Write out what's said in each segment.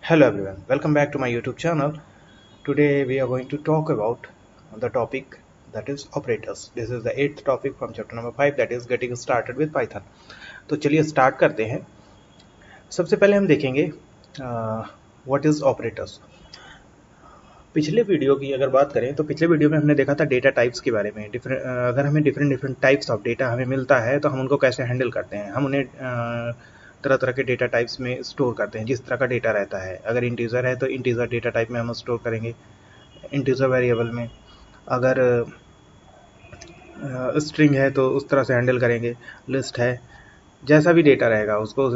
Hello everyone, welcome back to my YouTube channel. Today we are going to talk about the topic that is operators. This is the 8th topic from chapter number 5, that is getting started with Python. तो चलिए start करते हैं। सबसे पहले हम देखेंगे what is operators. पिछले video की अगर बात करें तो पिछले वीडियो में हमने देखा था डेटा टाइप्स के बारे में। अगर हमें डिफरेंट टाइप्स ऑफ डेटा हमें मिलता है तो हम उनको कैसे हैंडल करते हैं। हम उन्हें तरह तरह के डेटा टाइप्स में स्टोर करते हैं जिस तरह का डेटा रहता है। अगर इंटीजर है तो इंटीजर डेटा टाइप में हम स्टोर करेंगे, इंटीजर वेरिएबल में। अगर स्ट्रिंग है तो उस तरह से हैंडल करेंगे, लिस्ट है, जैसा भी डेटा रहेगा उसको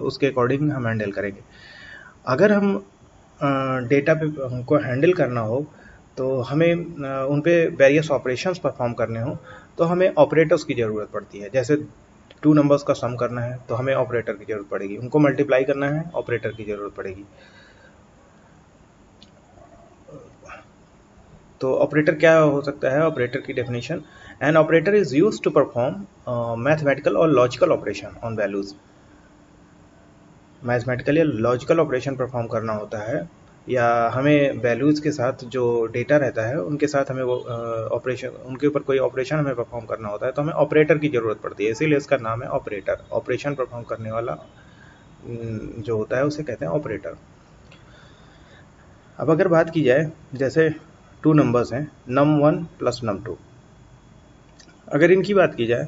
उसके अकॉर्डिंग हम हैंडल करेंगे। अगर हम डेटा पे हमको हैंडल करना हो तो हमें उन पे वेरियस ऑपरेशंस परफॉर्म करने हो तो हमें ऑपरेटर्स की ज़रूरत पड़ती है। जैसे 2 नंबर्स का सम करना है तो हमें ऑपरेटर की ज़रूरत पड़ेगी, उनको मल्टीप्लाई करना है ऑपरेटर की ज़रूरत पड़ेगी। तो ऑपरेटर क्या हो सकता है? ऑपरेटर की definition, an operator is used to perform mathematical और logical operation on values. Mathematical या लॉजिकल ऑपरेशन परफॉर्म करना होता है या हमें वैल्यूज़ के साथ जो डेटा रहता है उनके साथ हमें वो ऑपरेशन, उनके ऊपर कोई ऑपरेशन हमें परफॉर्म करना होता है तो हमें ऑपरेटर की ज़रूरत पड़ती है। इसीलिए इसका नाम है ऑपरेटर। ऑपरेशन परफॉर्म करने वाला जो होता है उसे कहते हैं ऑपरेटर। अब अगर बात की जाए, जैसे 2 नंबर्स हैं num1 प्लस num2। अगर इनकी बात की जाए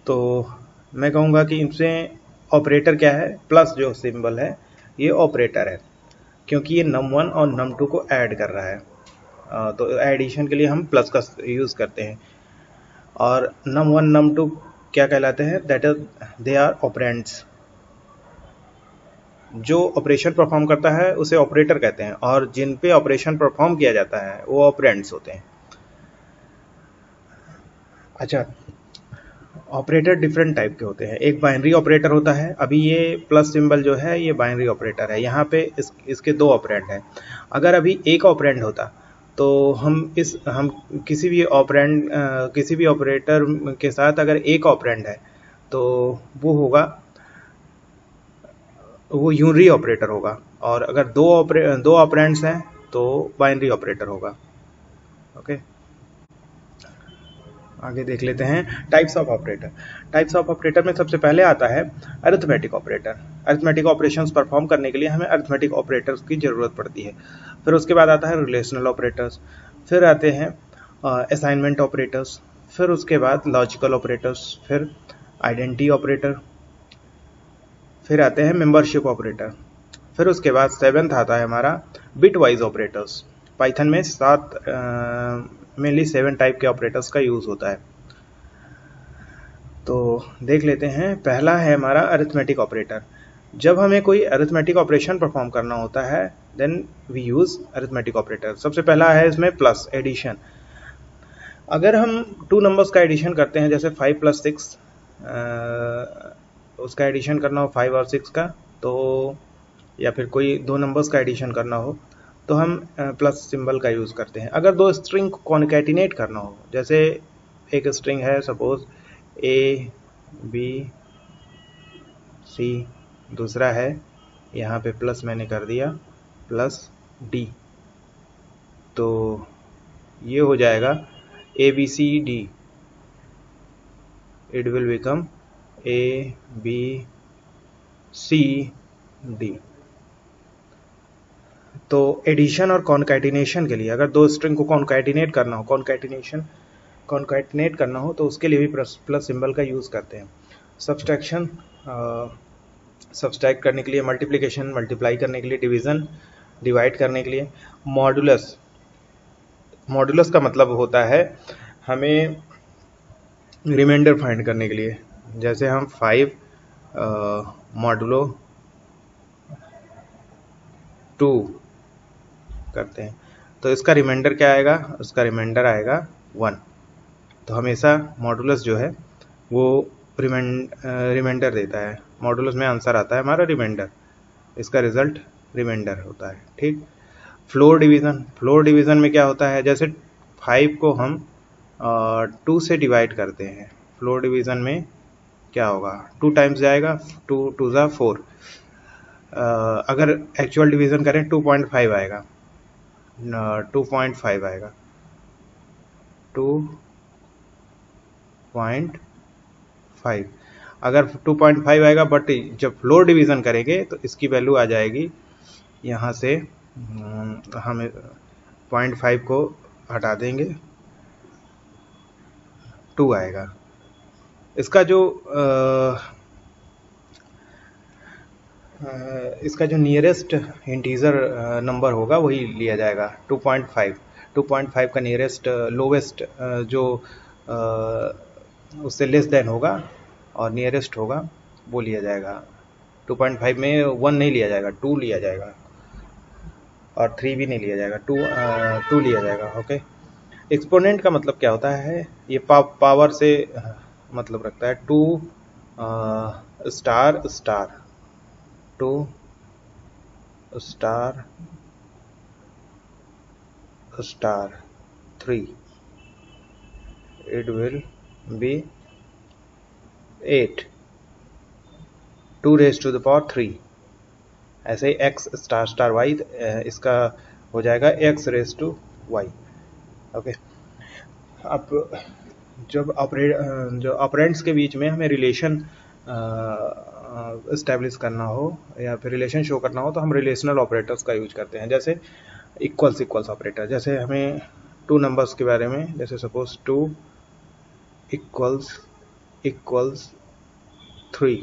तो मैं कहूँगा कि इनसे ऑपरेटर क्या है, प्लस जो सिंबल है ये ऑपरेटर है, क्योंकि ये num1 और num2 को ऐड कर रहा है। तो एडिशन के लिए हम प्लस का यूज़ करते हैं। और num1 num2 क्या कहलाते हैं? That is they are operands. जो ऑपरेशन परफॉर्म करता है उसे ऑपरेटर कहते हैं और जिन पे ऑपरेशन परफॉर्म किया जाता है वो ऑपरेंड्स होते हैं। अच्छा, ऑपरेटर डिफरेंट टाइप के होते हैं। एक बाइनरी ऑपरेटर होता है। अभी ये प्लस सिंबल जो है ये बाइनरी ऑपरेटर है। यहाँ पे इसके 2 ऑपरेंड हैं। अगर अभी एक ऑपरेंड होता तो हम किसी भी ऑपरेटर के साथ अगर एक ऑपरेंड है तो वो यूनरी ऑपरेटर होगा, और अगर दो ऑपरेंड्स हैं तो बाइनरी ऑपरेटर होगा। ओके, आगे देख लेते हैं types of operator. Types of operator में सबसे पहले आता है arithmetic operator. Arithmetic operations perform करने के लिए हमें अरिथमेटिक ऑपरेटर्स की ज़रूरत पड़ती है। फिर उसके बाद आता है रिलेशनल ऑपरेटर्स, फिर आते हैं असाइनमेंट ऑपरेटर्स, फिर उसके बाद लॉजिकल ऑपरेटर्स, फिर आइडेंटिटी ऑपरेटर, फिर आते हैं मेंबरशिप ऑपरेटर। फिर उसके बाद 7th आता है हमारा बिट वाइज ऑपरेटर्स। पाइथन में मेनली 7 टाइप के ऑपरेटर्स का यूज़ होता है। तो देख लेते हैं। पहला है हमारा अरिथमेटिक ऑपरेटर। जब हमें कोई अरिथमेटिक ऑपरेशन परफॉर्म करना होता है then we use arithmetic operator. सबसे पहला है इसमें प्लस, एडिशन। अगर हम 2 नंबर्स का एडिशन करते हैं, जैसे 5 प्लस 6, उसका एडिशन करना हो 5 और 6 का, तो या फिर कोई 2 नंबर्स का एडिशन करना हो तो हम प्लस सिंबल का यूज़ करते हैं। अगर 2 स्ट्रिंग को कॉन्कैटिनेट करना हो, जैसे एक स्ट्रिंग है सपोज ABC, दूसरा है यहाँ पे प्लस मैंने कर दिया प्लस D, तो ये हो जाएगा ABCD। It will become ABCD। तो एडिशन और कॉन्कैटिनेशन के लिए, अगर 2 स्ट्रिंग को कॉन्कैटिनेट करना हो तो उसके लिए भी प्लस सिंबल का यूज़ करते हैं। सब्सट्रैक्शन, सब्सट्रैक्ट करने के लिए, मल्टीप्लिकेशन, मल्टीप्लाई करने के लिए, डिवीज़न, डिवाइड करने के लिए। मॉडुलस, मॉडुलस का मतलब होता है हमें रिमाइंडर फाइंड करने के लिए। जैसे हम 5 मॉडुलो 2 करते हैं तो इसका रिमाइंडर क्या आएगा? उसका रिमाइंडर आएगा 1। तो हमेशा मॉडुलस जो है वो रिमाइंडर देता है। मॉडुलस में आंसर आता है हमारा रिमाइंडर, इसका रिजल्ट रिमाइंडर होता है। ठीक। फ्लोर डिवीज़न, फ्लोर डिवीज़न में क्या होता है? जैसे 5 को हम 2 से डिवाइड करते हैं, फ्लोर डिवीज़न में क्या होगा? 2 टाइम्स जाएगा, 2 2 ज़ा 4, अगर एक्चुअल डिवीजन करें 2.5 आएगा, 2.5 आएगा, 2.5। अगर 2.5 आएगा, बट जब फ्लोर डिवीजन करेंगे तो इसकी वैल्यू आ जाएगी यहाँ से, हमें 0.5 को हटा देंगे, 2 आएगा। इसका जो नियरेस्ट इंटीजर नंबर होगा वही लिया जाएगा, 2.5। 2.5 का नियरेस्ट लोवेस्ट जो उससे लेस देन होगा और नियरेस्ट होगा वो लिया जाएगा। 2.5 में 1 नहीं लिया जाएगा, 2 लिया जाएगा, और 3 भी नहीं लिया जाएगा, 2 लिया जाएगा। ओके, एक्सपोनेंट का मतलब क्या होता है, ये पावर से मतलब रखता है। 2 star star, 2 star star 3, it will be 8, 2 raised to the power 3। ऐसे ही x स्टार स्टार y, इसका हो जाएगा x raised to y। Okay, अब जो ऑपरेंड्स के बीच में हमें रिलेशन इस्टेब्लिश करना हो या फिर रिलेशन शो करना हो तो हम रिलेशनल ऑपरेटर्स का यूज करते हैं, जैसे इक्वल्स इक्वल्स ऑपरेटर। जैसे हमें 2 नंबर्स के बारे में, जैसे सपोज 2 इक्वल्स 3,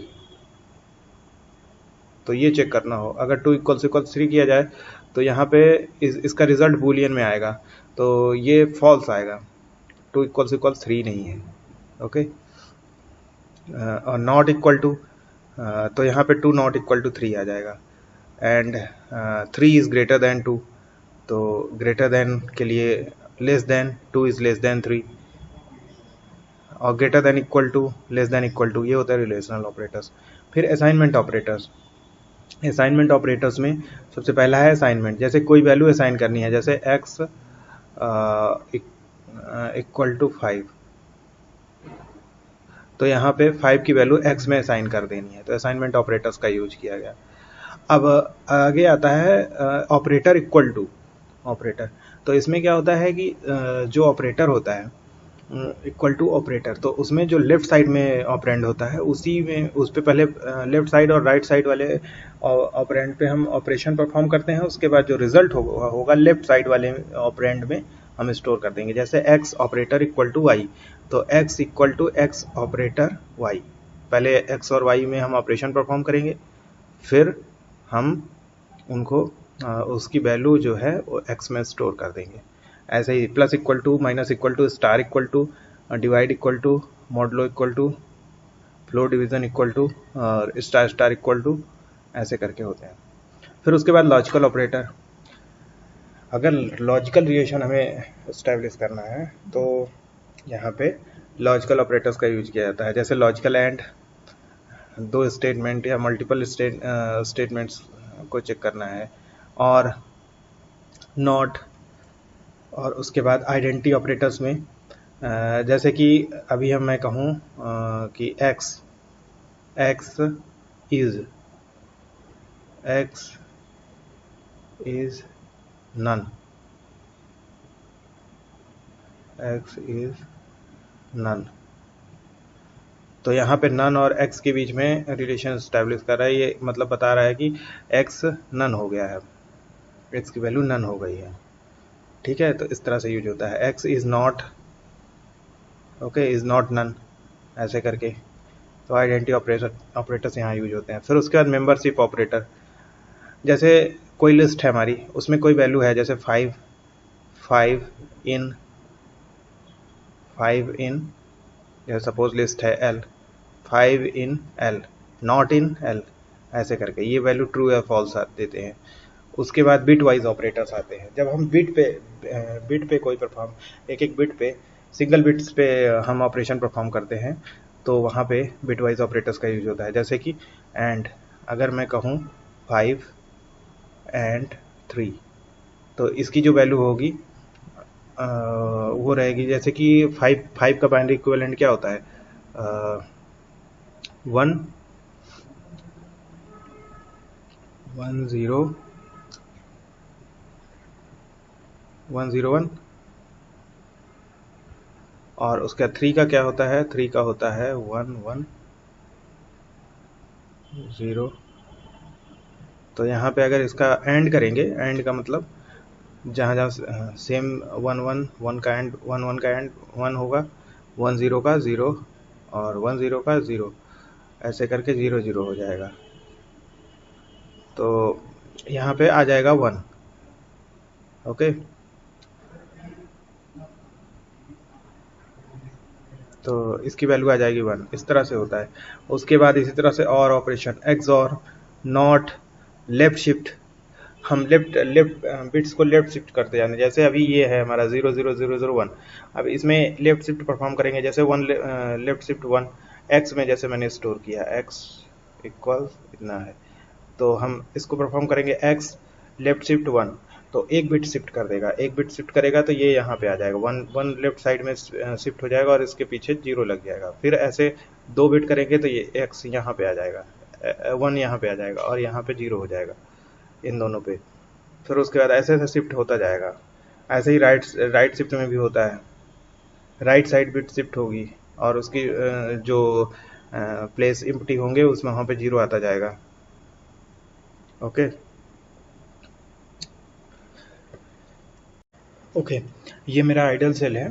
तो ये चेक करना हो, अगर 2 इक्वल्स 3 किया जाए तो यहाँ पे इसका रिजल्ट बूलियन में आएगा, तो ये फॉल्स आएगा, 2 इक्वल्स 3 नहीं है। ओके, और नॉट इक्वल टू, तो यहाँ पे 2 नॉट इक्वल टू 3 आ जाएगा। एंड 3 इज ग्रेटर देन 2, तो ग्रेटर देन के लिए less than, 2 is less than 3, और greater than equal to, less than equal to, ये होता है रिलेशनल ऑपरेटर्स। फिर असाइनमेंट ऑपरेटर्स। असाइनमेंट ऑपरेटर्स में सबसे पहला है असाइनमेंट। जैसे कोई वैल्यू असाइन करनी है, जैसे x इक्वल टू 5, तो यहाँ पे 5 की वैल्यू x में असाइन कर देनी है, तो असाइनमेंट ऑपरेटर्स का यूज किया गया। अब आगे आता है ऑपरेटर इक्वल टू ऑपरेटर। तो इसमें क्या होता है कि जो ऑपरेटर होता है इक्वल टू ऑपरेटर, तो उसमें जो लेफ्ट साइड में ऑपरेंड होता है उसी में, उस पे पहले लेफ्ट साइड और राइट साइड वाले ऑपरेंड पे हम ऑपरेशन परफॉर्म करते हैं, उसके बाद जो रिजल्ट होगा लेफ्ट साइड वाले ऑपरेंड में हम स्टोर कर देंगे। जैसे x operator equal to y, तो x equal to x operator y, पहले x और y में हम ऑपरेशन परफॉर्म करेंगे, फिर हम उनको उसकी वैल्यू जो है वो x में स्टोर कर देंगे। ऐसे ही plus equal to, minus equal to, star equal to, divide equal to, modulo equal to, floor division equal to, और स्टार स्टार इक्वल टू, ऐसे करके होते हैं। फिर उसके बाद लॉजिकल ऑपरेटर। अगर लॉजिकल रिलेशन हमें एस्टेब्लिश करना है तो यहाँ पे लॉजिकल ऑपरेटर्स का यूज किया जाता है। जैसे लॉजिकल एंड, 2 स्टेटमेंट या मल्टीपल स्टेटमेंट्स को चेक करना है, और नॉट, और उसके बाद आइडेंटिटी ऑपरेटर्स में जैसे कि अभी मैं कहूँ कि x is none, x is none, तो यहाँ पे नन और x के बीच में रिलेशन एस्टेब्लिश कर रहा है। ये मतलब बता रहा है कि x नन हो गया है, x की वैल्यू नन हो गई है। ठीक है, तो इस तरह से यूज होता है। x is not, okay, is not none, ऐसे करके। तो आइडेंटिटी ऑपरेटर्स यहाँ यूज होते हैं। फिर उसके बाद मेंबरशिप ऑपरेटर। जैसे कोई लिस्ट है हमारी, उसमें कोई वैल्यू है, जैसे 5 इन, जैसे सपोज लिस्ट है L, 5 in L, not in L, ऐसे करके ये वैल्यू ट्रू या फॉल्स देते हैं। उसके बाद बिट वाइज ऑपरेटर्स आते हैं। जब हम बिट पे कोई परफॉर्म, एक बिट पे, सिंगल बिट्स पे हम ऑपरेशन परफॉर्म करते हैं, तो वहाँ पे बिट वाइज ऑपरेटर्स का यूज होता है। जैसे कि एंड, अगर मैं कहूँ 5 एंड 3, तो इसकी जो वैल्यू होगी वो रहेगी, जैसे कि 5 का बाइनरी इक्विवेलेंट क्या होता है, 1 101 और उसका 3 का क्या होता है, 3 का होता है 110। तो यहाँ पे अगर इसका एंड करेंगे, एंड का मतलब जहाँ जहाँ सेम 1 का एंड 1 का एंड 1 होगा, 10 का 0 और 10 का 0, ऐसे करके 0 हो जाएगा। तो यहाँ पे आ जाएगा 1। ओके, तो इसकी वैल्यू आ जाएगी 1। इस तरह से होता है। उसके बाद इसी तरह से और operation XOR, not, left shift. हम लेफ्ट लेफ्ट बिट्स को लेफ्ट शिफ्ट करते जाते हैं। जैसे अभी ये है हमारा 00001, अब इसमें लेफ्ट शिफ्ट परफॉर्म करेंगे। जैसे लेफ्ट शिफ्ट 1 एक्स में, जैसे मैंने स्टोर किया एक्स इक्वल इतना है, तो हम इसको परफॉर्म करेंगे एक्स लेफ्ट शिफ्ट 1, तो एक बिट शिफ्ट कर देगा। एक बिट शिफ्ट करेगा तो ये यहाँ पे आ जाएगा, वन वन लेफ्ट साइड में शिफ्ट हो जाएगा और इसके पीछे 0 लग जाएगा। फिर ऐसे 2 बिट करेंगे तो ये एक्स यहाँ पे आ जाएगा, 1 यहाँ पे आ जाएगा और यहाँ पे 0 हो जाएगा इन दोनों पे। फिर उसके बाद ऐसे ऐसे शिफ्ट होता जाएगा। ऐसे ही राइट शिफ्ट में भी होता है, राइट साइड बिट शिफ्ट होगी और उसकी जो प्लेस एम्प्टी होंगे उसमें वहाँ पे 0 आता जाएगा। ओके ओके, ये मेरा आइडल सेल है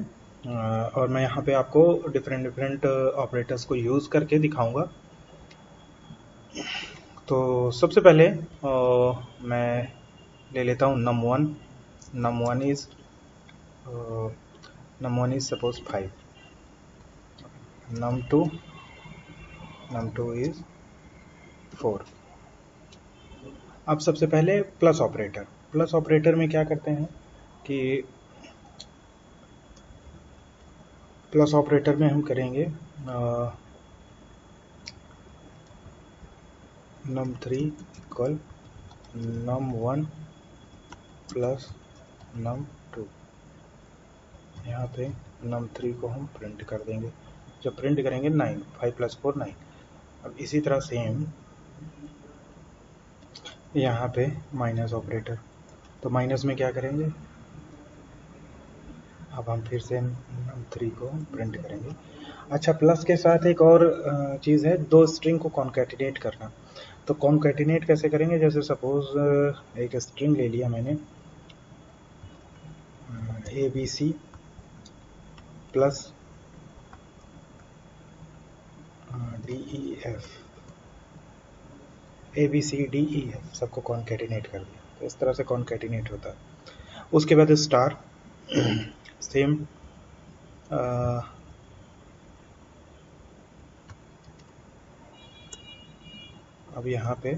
और मैं यहाँ पे आपको डिफरेंट डिफरेंट ऑपरेटर्स को यूज़ करके दिखाऊंगा। तो सबसे पहले मैं ले लेता हूँ num1। num1 is suppose 5। num2 is 4। अब सबसे पहले प्लस ऑपरेटर। प्लस ऑपरेटर में क्या करते हैं कि प्लस ऑपरेटर में हम करेंगे num3 equal num1 plus num2। यहाँ पे num3 को हम प्रिंट कर देंगे। जब प्रिंट करेंगे 9, 5 + 4 9। अब इसी तरह सेम यहाँ पे माइनस ऑपरेटर, तो माइनस में क्या करेंगे, अब हम फिर से num3 को प्रिंट करेंगे। अच्छा, प्लस के साथ एक और चीज़ है, दो स्ट्रिंग को कॉन्कैटिनेट करना। तो कॉन्कैटिनेट कैसे करेंगे, जैसे सपोज एक स्ट्रिंग ले लिया मैंने ABC प्लस DEF, ABCDEF सबको कॉन्कैटिनेट कर दिया। तो इस तरह से कॉन्कैटिनेट होता है। उसके बाद स्टार सेम अब यहाँ पे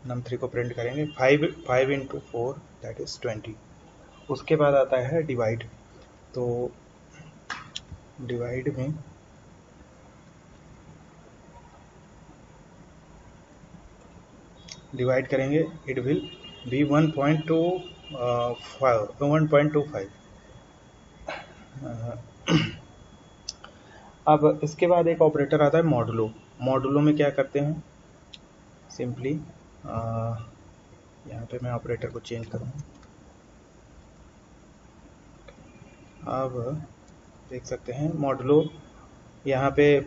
num3 को प्रिंट करेंगे, 5 × 4 दैट इज 20। उसके बाद आता है डिवाइड। तो डिवाइड में डिवाइड करेंगे, इट विल बी 1.25। अब इसके बाद एक ऑपरेटर आता है मॉडुलो। मॉडुलो में क्या करते हैं, सिंपली यहाँ पे मैं ऑपरेटर को चेंज करूँ। अब देख सकते हैं मॉडुलो यहाँ पे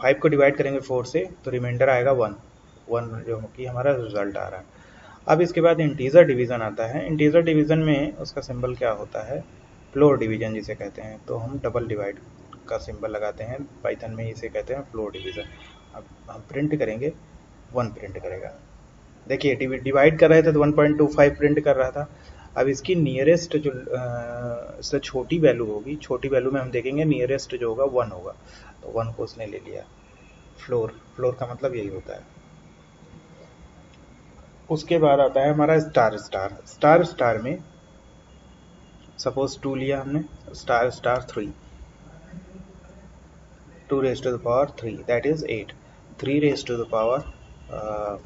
5 को डिवाइड करेंगे 4 से तो रिमाइंडर आएगा 1 जो कि हमारा रिजल्ट आ रहा है। अब इसके बाद इंटीजर डिवीज़न आता है। इंटीजर डिवीज़न में उसका सिंबल क्या होता है, फ्लोर डिवीज़न जिसे कहते हैं। तो हम डबल डिवाइड का सिंबल लगाते हैं, पाइथन में इसे कहते हैं फ्लोर डिवीज़न। अब हम प्रिंट करेंगे, 1 प्रिंट करेगा। देखिए डिवाइड कर रहे थे तो 1.25 प्रिंट कर रहा था। अब इसकी नियरेस्ट जो इससे छोटी वैल्यू होगी, छोटी वैल्यू में हम देखेंगे नियरेस्ट जो होगा 1 होगा, तो 1 को उसने ले लिया। फ्लोर का मतलब यही होता है। उसके बाद आता है हमारा स्टार में सपोज 2 लिया हमने, star 3, 2 raised to the power 3 that is 8, 3 raised to the power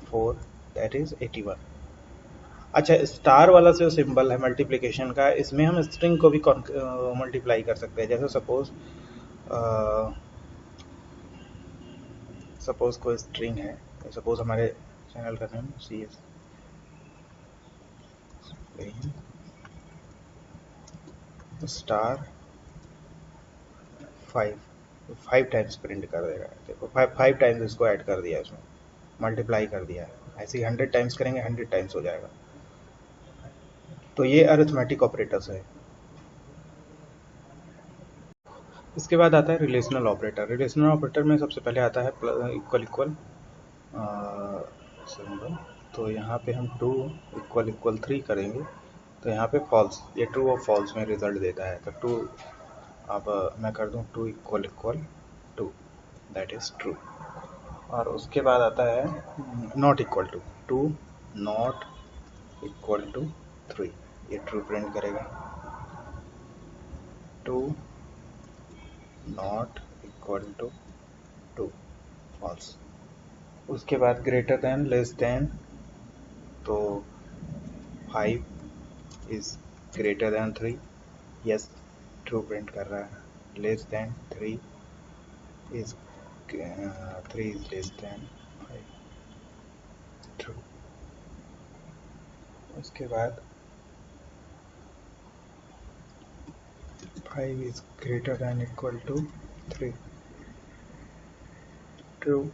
4 that is 81। अच्छा, स्टार वाला जो सिंबल है मल्टीप्लिकेशन का, इसमें हम स्ट्रिंग को भी मल्टीप्लाई कर सकते हैं। जैसे सपोज कोई स्ट्रिंग है, सपोज हमारे चैनल का नाम CS स्टार 5 टाइम्स प्रिंट कर देगा। देखो 5 टाइम्स इसको ऐड कर दिया, इसमें मल्टीप्लाई कर दिया है। ऐसे ही 100 टाइम्स करेंगे 100 टाइम्स हो जाएगा। तो ये अरिथमेटिक ऑपरेटर्स है। इसके बाद आता है रिलेशनल ऑपरेटर। रिलेशनल ऑपरेटर में सबसे पहले आता है इक्वल इक्वल सिंबल। तो यहाँ पे हम 2 इक्वल इक्वल 3 करेंगे तो यहाँ पे फॉल्स, ये ट्रू और फॉल्स में रिजल्ट देता है। तो 2, अब मैं कर दूँ 2 equal equal 2, that is true. और उसके बाद आता है not equal to 2 not equal to 3, ये ट्रू प्रिंट करेगा। 2 नॉट इक्वल टू 2 फॉल्स। उसके बाद ग्रेटर देन लेस देन, तो 5 is greater than 3, yes true print कर रहा है। Less than 3 is 3 is less then 5, true. उसके बाद 5 is greater than equal to 3, true।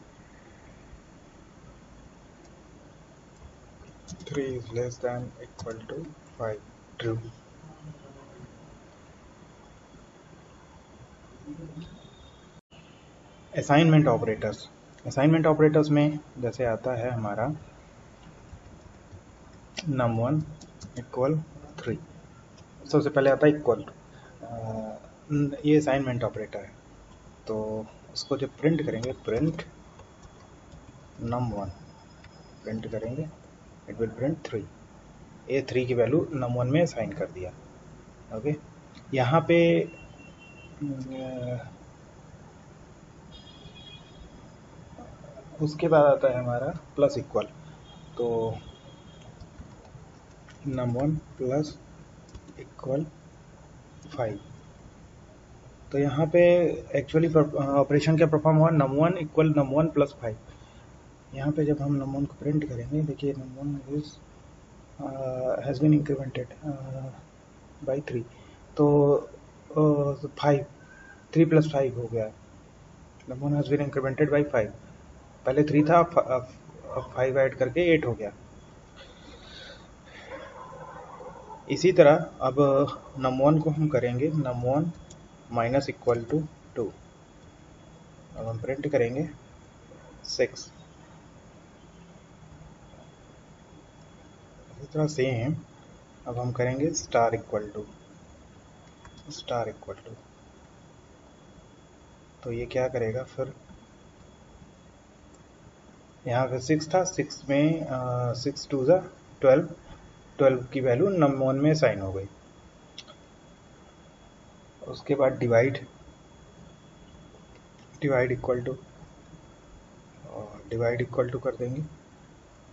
3 is less than equal to 5, true। Assignment operators. Assignment operators में जैसे आता है हमारा num1 इक्वल 3, सबसे पहले आता है इक्वल टू, ये असाइनमेंट ऑपरेटर है। तो उसको जब प्रिंट करेंगे, प्रिंट num1 प्रिंट करेंगे, इट विल प्रिंट 3। ये 3 की वैल्यू num1 में असाइन कर दिया। ओके, यहाँ पे उसके बाद आता है हमारा प्लस इक्वल। तो num1 प्लस इक्वल 5। तो यहाँ पे एक्चुअली ऑपरेशन क्या परफॉर्म हुआ, num1 इक्वल num1 प्लस 5। यहाँ पे जब हम num1 को प्रिंट करेंगे, देखिए num1 is has been incremented by 3, तो 5, 3 प्लस 5 हो गया। num1 has been incremented by 5, पहले 3 था, अब 5 ऐड करके 8 हो गया। इसी तरह अब num1 को हम करेंगे num1 माइनस इक्वल टू 2, अब हम प्रिंट करेंगे 6। इसी तरह सेम अब हम करेंगे स्टार इक्वल टू, तो ये क्या करेगा फिर, यहाँ पे 6 था, 6 में 6 2 ज़ा 12, 12 की वैल्यू num1 में साइन हो गई। उसके बाद डिवाइड इक्वल टू कर देंगे।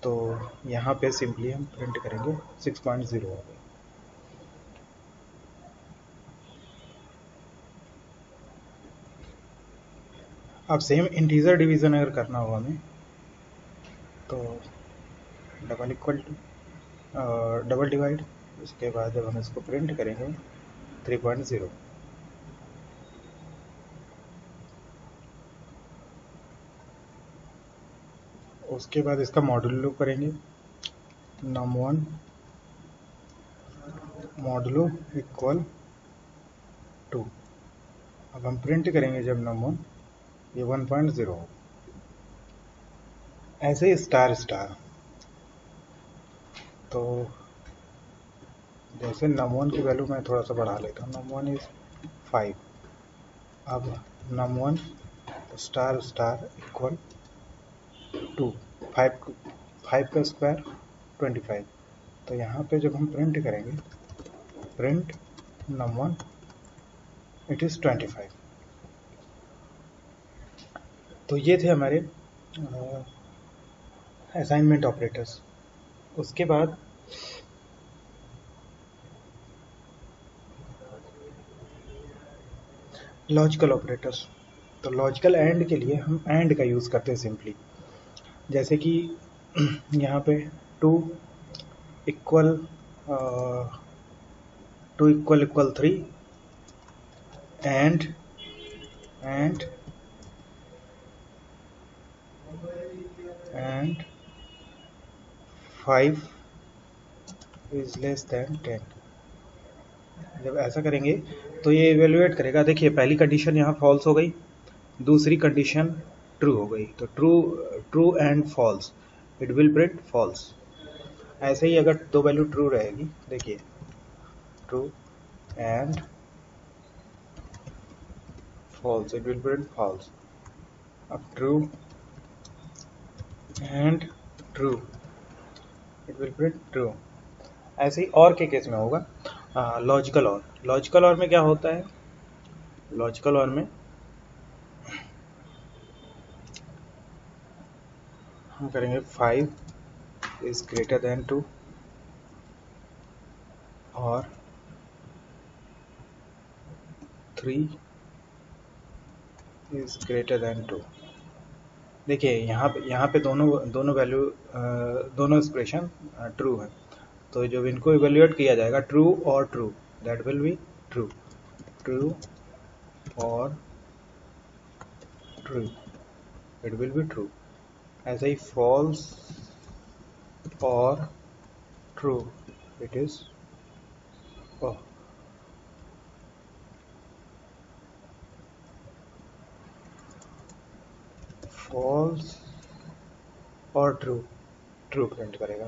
तो यहाँ पे सिंपली हम प्रिंट करेंगे 6.0 हो गई। अब सेम इंटीजर डिवीज़न अगर करना हो हमें, तो डबल डिवाइड, उसके बाद जब हम इसको प्रिंट करेंगे 3.0, उसके बाद इसका मॉडुलो करेंगे num1 मॉडुलो इक्वल 2। अब हम प्रिंट करेंगे जब num1, ये 1.0, ऐसे ही स्टार स्टार। तो जैसे num1 की वैल्यू मैं थोड़ा सा बढ़ा लेता हूँ, num1 इज 5, अब num1 स्टार स्टार इक्वल 2, 5 का स्क्वायर 25। तो यहाँ पे जब हम प्रिंट करेंगे, प्रिंट num1 इट इज़ 25। तो ये थे हमारे असाइनमेंट ऑपरेटर्स। उसके बाद लॉजिकल ऑपरेटर्स। तो लॉजिकल एंड के लिए हम एंड का यूज़ करते हैं सिंपली। जैसे कि यहाँ पे two equal to equal 3 and 5 is less than 10। जब ऐसा करेंगे तो ये इवेल्युएट करेगा। देखिए पहली कंडीशन यहाँ फॉल्स हो गई, दूसरी कंडीशन ट्रू हो गई, तो true and false, it will print false. ऐसे ही अगर दो वैल्यू ट्रू रहेगी, देखिए true and false, it will print false. अब true and true, it will print true. ऐसे ही और के केस में होगा। लॉजिकल और में क्या होता है, लॉजिकल और में हम करेंगे 5 इज ग्रेटर देन 2 और 3 इज ग्रेटर देन 2। देखिए यहाँ पे दोनों वैल्यू दोनों एक्सप्रेशन ट्रू है, तो जब इनको इवेल्युएट किया जाएगा ट्रू और true, that will be true, true और true, it will be true. ऐसे ही फॉल्स और ट्रू, इट इज फॉल्स और ट्रू, ट्रू प्रिंट करेगा।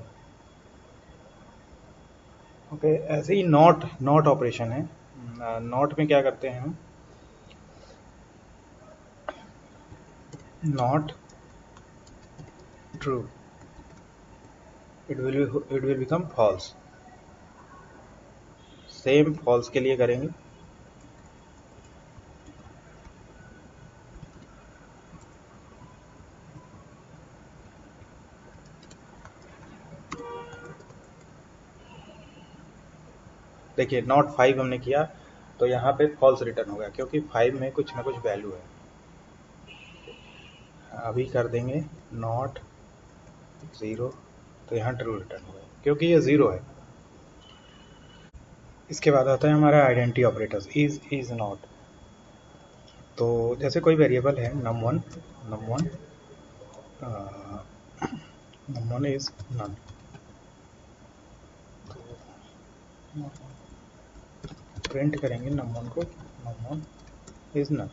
ओके ऐसे ही नॉट ऑपरेशन है। नॉट में क्या करते हैं हम, not true, it will become false. Same false के लिए करेंगे, देखिए नॉट 5 हमने किया तो यहाँ पे फॉल्स रिटर्न हो गया क्योंकि 5 में कुछ ना कुछ वैल्यू है। अभी कर देंगे नॉट 0, तो यहाँ ट्रू रिटर्न हो गया क्योंकि ये 0 है। इसके बाद आता है हमारा आइडेंटिटी ऑपरेटर्स, इज नॉट। तो जैसे कोई वेरिएबल है num1 इज नन, प्रिंट करेंगे num1 को, num1 इज नन।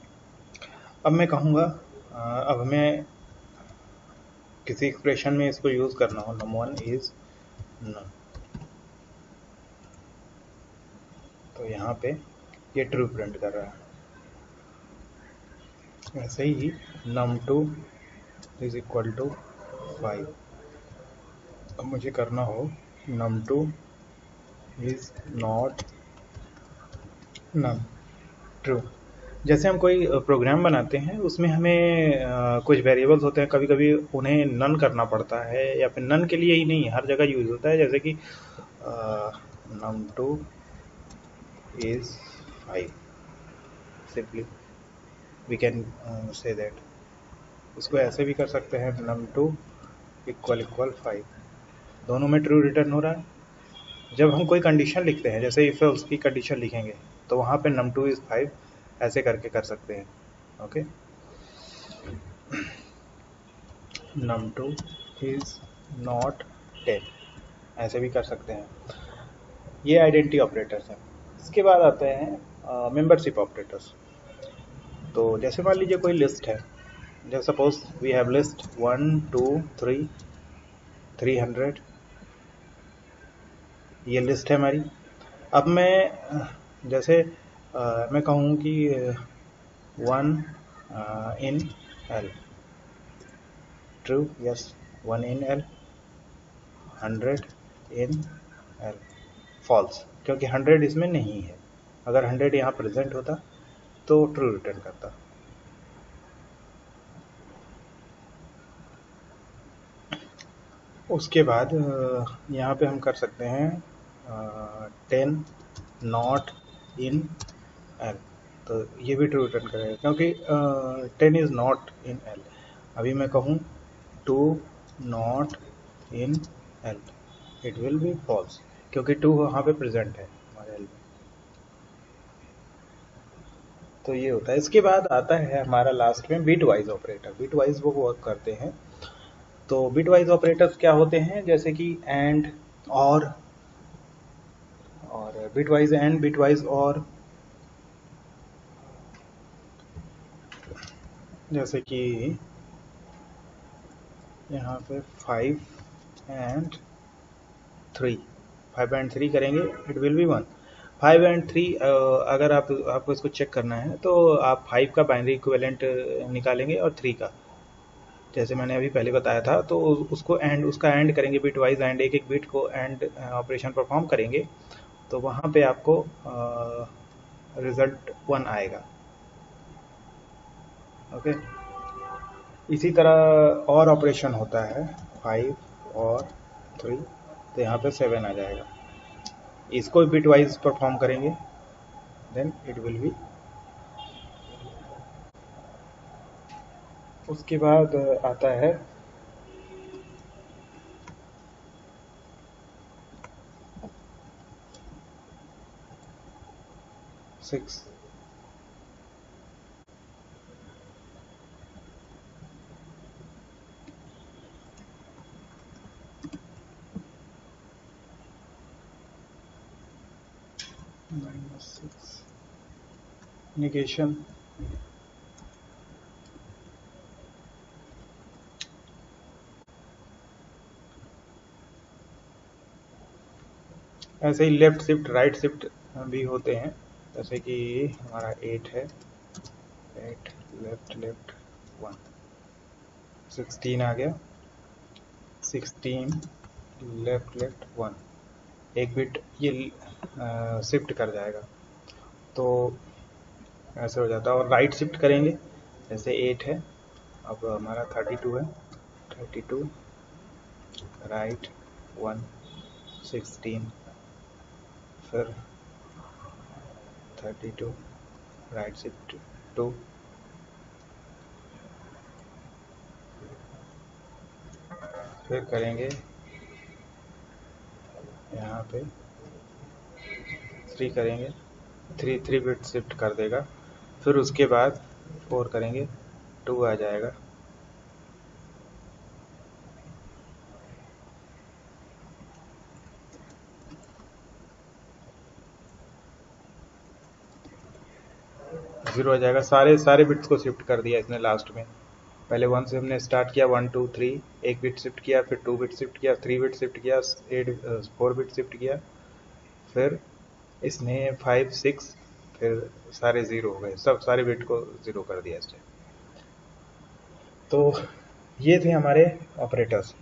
अब मैं कहूँगा अब मैं किसी एक्सप्रेशन में इसको यूज करना हो, num1 इज नन, तो यहाँ पे ये ट्रू प्रिंट कर रहा है। ऐसे ही num2 इज इक्वल टू 5, अब मुझे करना हो num2 is not none, true. जैसे हम कोई प्रोग्राम बनाते हैं उसमें हमें कुछ वेरिएबल्स होते हैं, कभी कभी उन्हें नन करना पड़ता है या फिर नन के लिए ही नहीं हर जगह यूज होता है। जैसे कि num2 is 5, simply we can say that. इसको ऐसे भी कर सकते हैं num2 इक्वल 5, दोनों में ट्रू रिटर्न हो रहा है। जब हम कोई कंडीशन लिखते हैं जैसे इफ एल्स की कंडीशन लिखेंगे तो वहाँ पे num2 इज 5 ऐसे करके कर सकते हैं। ओके num2 इज नॉट 10 ऐसे भी कर सकते हैं। ये आइडेंटिटी ऑपरेटर्स हैं। इसके बाद आते हैं मेंबरशिप ऑपरेटर्स। तो जैसे मान लीजिए कोई लिस्ट है, जैसे सपोज वी हैव लिस्ट 1 2 3 300, ये लिस्ट है हमारी। अब मैं जैसे मैं कहूँ कि 1 इन L, ट्रू, यस 1 इन L, 100 इन L, फॉल्स, क्योंकि 100 इसमें नहीं है। अगर 100 यहाँ प्रेजेंट होता तो ट्रू रिटर्न करता। उसके बाद यहाँ पे हम कर सकते हैं 10 नॉट इन L, तो ये भी ट्रू रिटर्न करेगा क्योंकि 10 इज नॉट इन L। अभी मैं कहूँ 2 not in L, it will be false, क्योंकि 2 वहाँ पे प्रेजेंट है हमारे एल में। तो ये होता है। इसके बाद आता है हमारा लास्ट में bit wise operator. Bit wise वो वर्क करते हैं। तो बिट वाइज ऑपरेटर्स क्या होते हैं, जैसे कि एंड, और bit wise and, bit wise और, जैसे कि यहाँ पे 5 एंड 3, 5 एंड 3 करेंगे, इट विल बी 1। 5 एंड 3, अगर आपको इसको चेक करना है तो आप 5 का बाइनरी इक्विवेलेंट निकालेंगे और 3 का, जैसे मैंने अभी पहले बताया था। तो उसको एंड, उसका एंड करेंगे बिट वाइज एंड, एक एक बिट को एंड ऑपरेशन परफॉर्म करेंगे, तो वहाँ पे आपको रिजल्ट 1 आएगा। ओके। इसी तरह और ऑपरेशन होता है, 5 और 3, तो यहाँ पे 7 आ जाएगा। इसको बिट वाइज परफॉर्म करेंगे, देन इट विल बी। उसके बाद आता है 6। -6 निगेशन, ऐसे ही लेफ्ट शिफ्ट राइट शिफ्ट भी होते हैं। जैसे कि हमारा 8 है, 8 लेफ्ट लेफ्ट 1, 16 आ गया, 16 लेफ्ट लेफ्ट 1, एक बिट ये शिफ्ट कर जाएगा, तो ऐसे हो जाता है। और राइट शिफ्ट करेंगे, जैसे 8 है, अब हमारा 32 है, 32 राइट 1, 16, फिर 32 राइट शिफ्ट 2, फिर करेंगे यहाँ पे 3 करेंगे, 3 बिट शिफ्ट कर देगा, फिर उसके बाद 4 करेंगे, 2 आ जाएगा, जीरो आ जाएगा। सारे सारे बिट्स को शिफ्ट कर दिया इसने लास्ट में। पहले 1 से हमने स्टार्ट किया, 1 2 3, एक बिट शिफ्ट किया, फिर 2 बिट शिफ्ट किया, 3 बिट शिफ्ट किया, 4 बिट शिफ्ट किया, फिर इसने 5 6, फिर सारे जीरो हो गए, सब सारे बिट को जीरो कर दिया इसने। तो ये थे हमारे ऑपरेटर्स।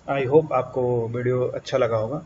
आई होप आपको वीडियो अच्छा लगा होगा।